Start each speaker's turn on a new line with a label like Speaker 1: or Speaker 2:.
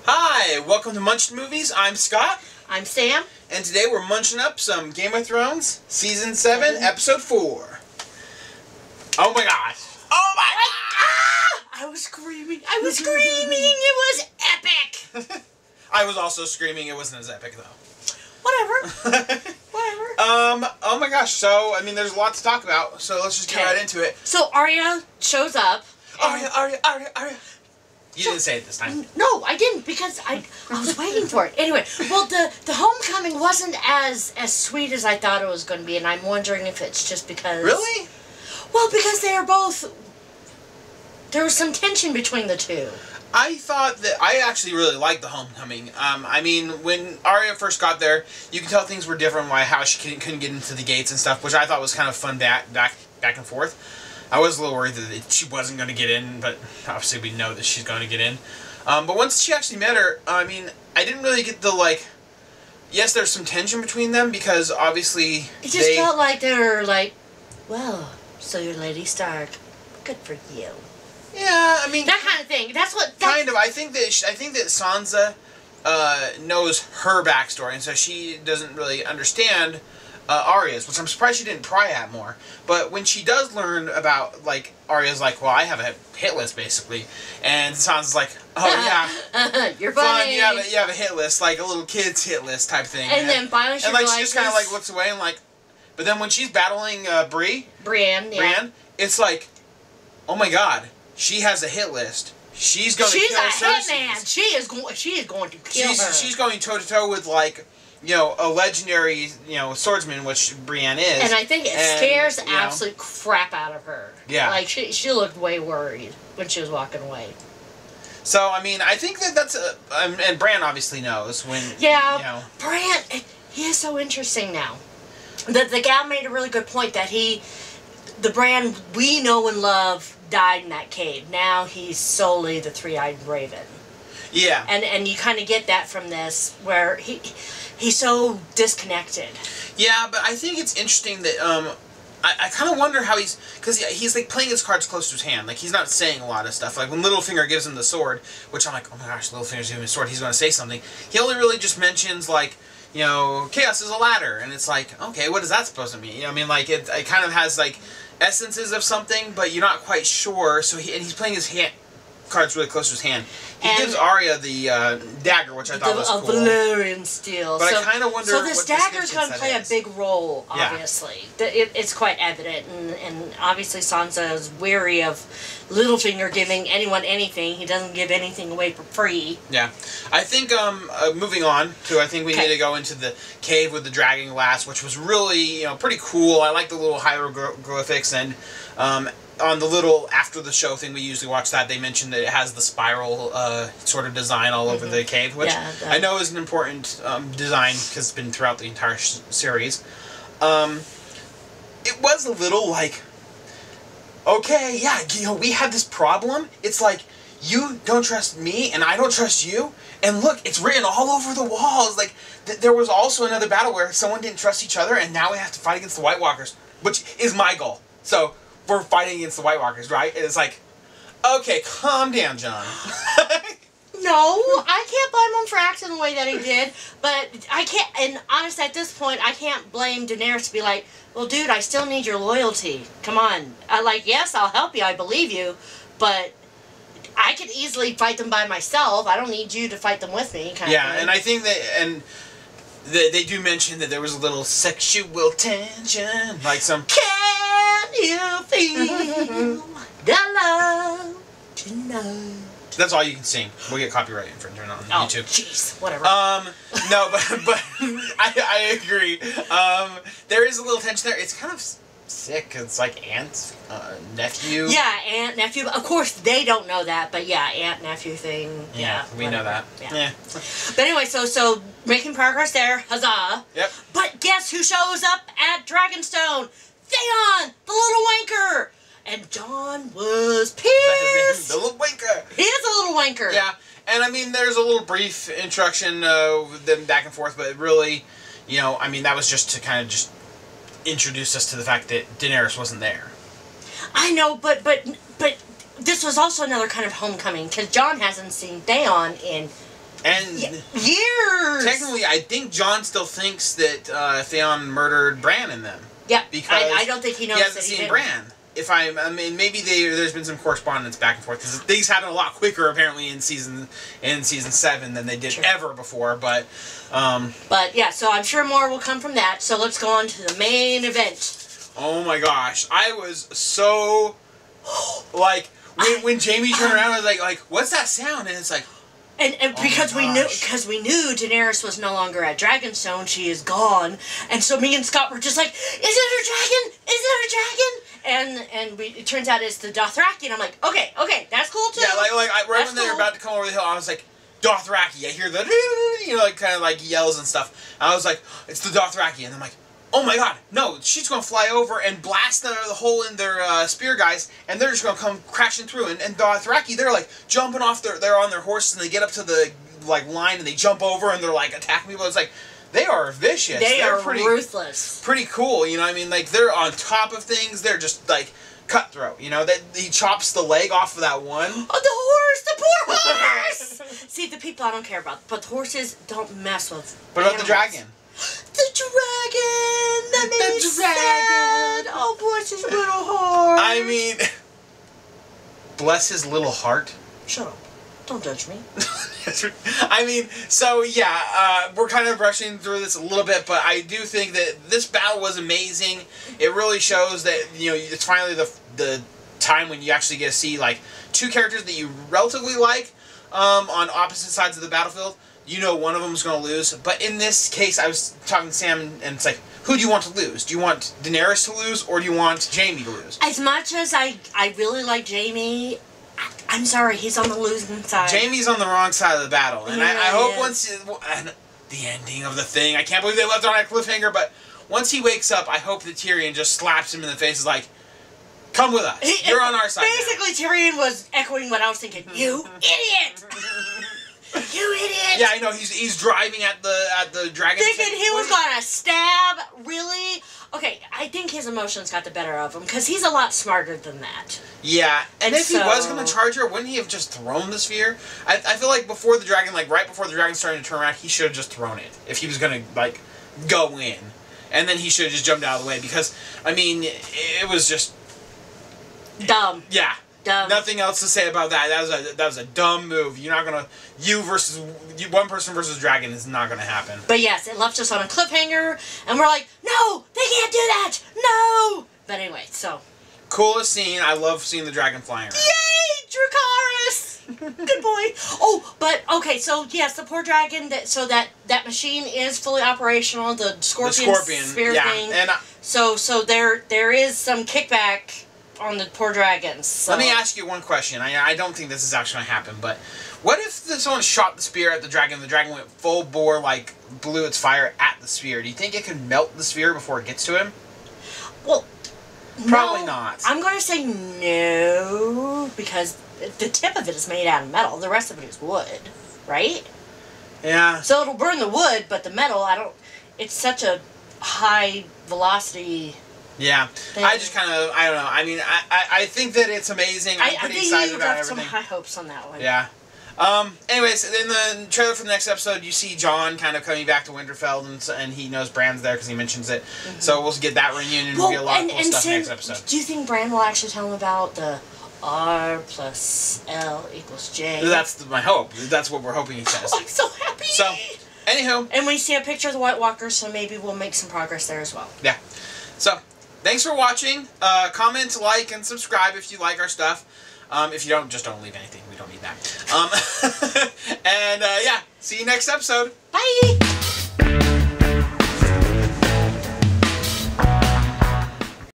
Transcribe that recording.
Speaker 1: Hi, welcome to Munched Movies. I'm Scott.
Speaker 2: I'm Sam.
Speaker 1: And today we're munching up some Game of Thrones, Season 7, Episode 4. Oh my gosh. Oh my god!
Speaker 2: I was screaming. I was screaming. It was epic.
Speaker 1: I was also screaming. It wasn't as epic, though.
Speaker 2: Whatever. Whatever.
Speaker 1: Oh my gosh. So, I mean, there's a lot to talk about, so let's just get right into it.
Speaker 2: So, Arya shows up.
Speaker 1: Arya. You didn't say it this time.
Speaker 2: No, I didn't, because I was waiting for it. Anyway, well, the homecoming wasn't as sweet as I thought it was going to be, and I'm wondering if it's just because...
Speaker 1: Really?
Speaker 2: Well, because they are both... There was some tension between the two.
Speaker 1: I thought that... I actually really liked the homecoming. I mean, when Arya first got there, you could tell things were different, how she couldn't get into the gates and stuff, which I thought was kind of fun back and forth. I was a little worried that she wasn't going to get in, but obviously we know that she's going to get in. But once she actually met her, I mean, I didn't really get the, like... Yes, there's some tension between them, because obviously
Speaker 2: it just felt like they were like, well, so you're Lady Stark. Good for you.
Speaker 1: Yeah, I mean...
Speaker 2: That kind of thing. That's what...
Speaker 1: Kind of. I think that Sansa knows her backstory, and so she doesn't really understand Arya's, which I'm surprised she didn't pry at more. But when she does learn about, like, Arya's like, well, I have a hit list, basically. And Sansa's like, oh, yeah.
Speaker 2: You're funny.
Speaker 1: You have a hit list, like a little kid's hit list type thing.
Speaker 2: And then finally she realizes...
Speaker 1: she just kind of, like, looks away and, like... But then when she's battling
Speaker 2: Brienne,
Speaker 1: it's like, oh, my God. She has a hit list. She's going to kill Cersei.
Speaker 2: She's a hitman. She is going to kill her.
Speaker 1: She's going toe-to-toe with, like... You know, a legendary, swordsman, which Brienne is.
Speaker 2: And I think it scares the absolute crap out of her.
Speaker 1: Yeah.
Speaker 2: Like, she looked way worried when she was walking away.
Speaker 1: So, I mean, I think that's and Bran obviously knows when,
Speaker 2: Bran, he is so interesting now. The gal made a really good point that the Bran we know and love died in that cave. Now he's solely the three-eyed raven.
Speaker 1: Yeah.
Speaker 2: And you kind of get that from this, where he's so disconnected.
Speaker 1: Yeah, but I think it's interesting that, I kind of wonder how because he's, like, playing his cards close to his hand. Like, he's not saying a lot of stuff. Like, when Littlefinger gives him the sword, which I'm like, oh my gosh, Littlefinger's giving him a sword, he's going to say something. He only really just mentions, like, chaos is a ladder. And it's like, okay, what is that supposed to mean? You know what I mean? Like, it kind of has, like, essences of something, but you're not quite sure. So he's playing his cards really close to his hand. He gives Arya the dagger, which I thought was cool.
Speaker 2: Valyrian steel.
Speaker 1: But I kind of wonder.
Speaker 2: So this dagger is going to play a big role, obviously. Yeah. It's quite evident, and obviously Sansa is weary of Littlefinger giving anyone anything. He doesn't give anything away for free. Yeah,
Speaker 1: I think moving on to, I think we need to go into the cave with the dragon glass, which was really pretty cool. I like the little hieroglyphics and. On the little after the show thing we usually watch that, they mentioned that it has the spiral sort of design all over the cave, which I know is an important design because it's been throughout the entire series. It was a little like, okay, yeah, we have this problem. It's like, you don't trust me and I don't trust you. And look, it's written all over the walls. Like, there was also another battle where someone didn't trust each other and now we have to fight against the White Walkers, which is my goal. So... we're fighting against the White Walkers, right? And it's like, okay, calm down, John.
Speaker 2: No, I can't blame him for acting the way that he did, but I can't, and honestly, at this point, I can't blame Daenerys to be like, well, dude, I still need your loyalty. Come on. Yes, I'll help you, I believe you, but I could easily fight them by myself. I don't need you to fight them with me, kind of thing.
Speaker 1: And I think that, and they do mention that there was a little sexual tension, like some...
Speaker 2: Can you feel the love tonight?
Speaker 1: That's all you can sing. We'll get copyright infringement on YouTube.
Speaker 2: Oh, jeez. Whatever.
Speaker 1: No, but I agree. There is a little tension there. It's kind of sick. It's like aunt, nephew.
Speaker 2: Yeah, aunt, nephew. Of course, they don't know that, but yeah, aunt, nephew thing. Yeah,
Speaker 1: we know that. Yeah.
Speaker 2: But anyway, so making progress there. Huzzah.
Speaker 1: Yep.
Speaker 2: But guess who shows up at Dragonstone? Theon, the little wanker. And John was pissed.
Speaker 1: The little wanker.
Speaker 2: He is a little wanker.
Speaker 1: Yeah, and I mean, there's a little brief introduction of them back and forth, but really, I mean, that was just to kind of just introduce us to the fact that Daenerys wasn't there.
Speaker 2: I I know, but this was also another kind of homecoming because Jon hasn't seen Theon in years.
Speaker 1: Technically, I think Jon still thinks that Theon murdered Bran in them.
Speaker 2: Yeah,
Speaker 1: because
Speaker 2: I don't think he knows
Speaker 1: he hasn't
Speaker 2: that
Speaker 1: seen
Speaker 2: he didn't.
Speaker 1: Bran. I mean, maybe there's been some correspondence back and forth because things happen a lot quicker apparently in season 7 than they did ever before. But
Speaker 2: yeah, so I'm sure more will come from that. So let's go on to the main event.
Speaker 1: Oh my gosh, I was so like when Jaime turned around, I was like, what's that sound? And it's like.
Speaker 2: And because we knew Daenerys was no longer at Dragonstone, she is gone, and so me and Scott were just like, "Is it a dragon? Is it a dragon?" And it turns out it's the Dothraki, and I'm like, "Okay, that's cool too."
Speaker 1: Yeah, right when they were about to come over the hill, I was like, "Dothraki!" I hear the kind of like yells and stuff. And I was like, "It's the Dothraki," and I'm like, "Oh my god, no, she's gonna fly over and blast the hole in their spear guys, and they're just gonna come crashing through." And Dothraki, they're like jumping off they're on their horses, and they get up to the line, and they jump over, and they're like attacking people. It's like, they are vicious. They're pretty
Speaker 2: ruthless.
Speaker 1: Pretty cool, you know what I mean? Like, they're on top of things, they're just like cutthroat, you know? He chops the leg off of that one.
Speaker 2: Oh, the horse! The poor horse! See, the people I don't care about, but the horses don't mess with
Speaker 1: What about the dragon?
Speaker 2: The dragon! That made me sad! Oh, bless his little heart!
Speaker 1: I mean, bless his little heart.
Speaker 2: Shut up. Don't judge me.
Speaker 1: I mean, so yeah, we're kind of rushing through this a little bit, but I do think that this battle was amazing. It really shows that, you know, it's finally the time when you actually get to see, like, two characters that you relatively like on opposite sides of the battlefield. You know one of them is going to lose. But in this case, I was talking to Sam, and it's like, who do you want to lose? Do you want Daenerys to lose, or do you want Jaime to lose?
Speaker 2: As much as I really like Jaime, I'm sorry, he's on the losing side.
Speaker 1: Jaime's on the wrong side of the battle. And
Speaker 2: Yeah,
Speaker 1: I hope once... the ending of the thing, I can't believe they left it on a cliffhanger, but once he wakes up, I hope that Tyrion just slaps him in the face, is like, come with us. You're on our side
Speaker 2: Basically,
Speaker 1: now.
Speaker 2: Tyrion was echoing what I was thinking. You idiot! You idiot!
Speaker 1: Yeah, I know. He's driving at the dragon.
Speaker 2: Thinking he was gonna stab. Really? Okay, I think his emotions got the better of him because he's a lot smarter than that.
Speaker 1: Yeah, and if he was gonna charge her, wouldn't he have just thrown the spear? I feel like before the dragon, like right before the dragon started to turn around, he should have just thrown it if he was gonna like go in, and then he should have just jumped out of the way because I mean it was just
Speaker 2: dumb.
Speaker 1: Yeah.
Speaker 2: Dumb.
Speaker 1: Nothing else to say about that. That was a dumb move. You're not gonna one person versus dragon is not gonna happen.
Speaker 2: But yes, it left us on a cliffhanger, and we're like, no, they can't do that, no. But anyway, so
Speaker 1: coolest scene. I love seeing the dragon flying around.
Speaker 2: Yay, Dracarys! Good boy. Oh, but okay, so yes, the poor dragon. That machine is fully operational. The scorpion spear thing. And so there is some kickback on the poor dragons. So.
Speaker 1: Let me ask you one question. I don't think this is actually going to happen, but what if someone shot the spear at the dragon went full bore, like, blew its fire at the spear? Do you think it could melt the spear before it gets to him?
Speaker 2: Well,
Speaker 1: probably not.
Speaker 2: I'm going to say no, because the tip of it is made out of metal. The rest of it is wood, right?
Speaker 1: Yeah.
Speaker 2: So it'll burn the wood, but the metal, it's such a high velocity...
Speaker 1: Yeah, I just kind of, I don't know. I mean, I think that it's amazing. I'm pretty excited about everything.
Speaker 2: I think you got some high hopes on that one.
Speaker 1: Yeah. Anyways, in the trailer for the next episode, you see Jon kind of coming back to Winterfell, and he knows Bran's there because he mentions it. Mm-hmm. So we'll get that reunion, and we'll get a lot of cool stuff next episode.
Speaker 2: Do you think Bran will actually tell him about the R plus L equals J?
Speaker 1: That's my hope. That's what we're hoping he says.
Speaker 2: Oh, I'm so happy!
Speaker 1: So, anywho.
Speaker 2: And we see a picture of the White Walkers, so maybe we'll make some progress there as well.
Speaker 1: Yeah. So... thanks for watching. Comment, like, and subscribe if you like our stuff. If you don't, just don't leave anything. We don't need that. And, yeah, see you next episode.
Speaker 2: Bye!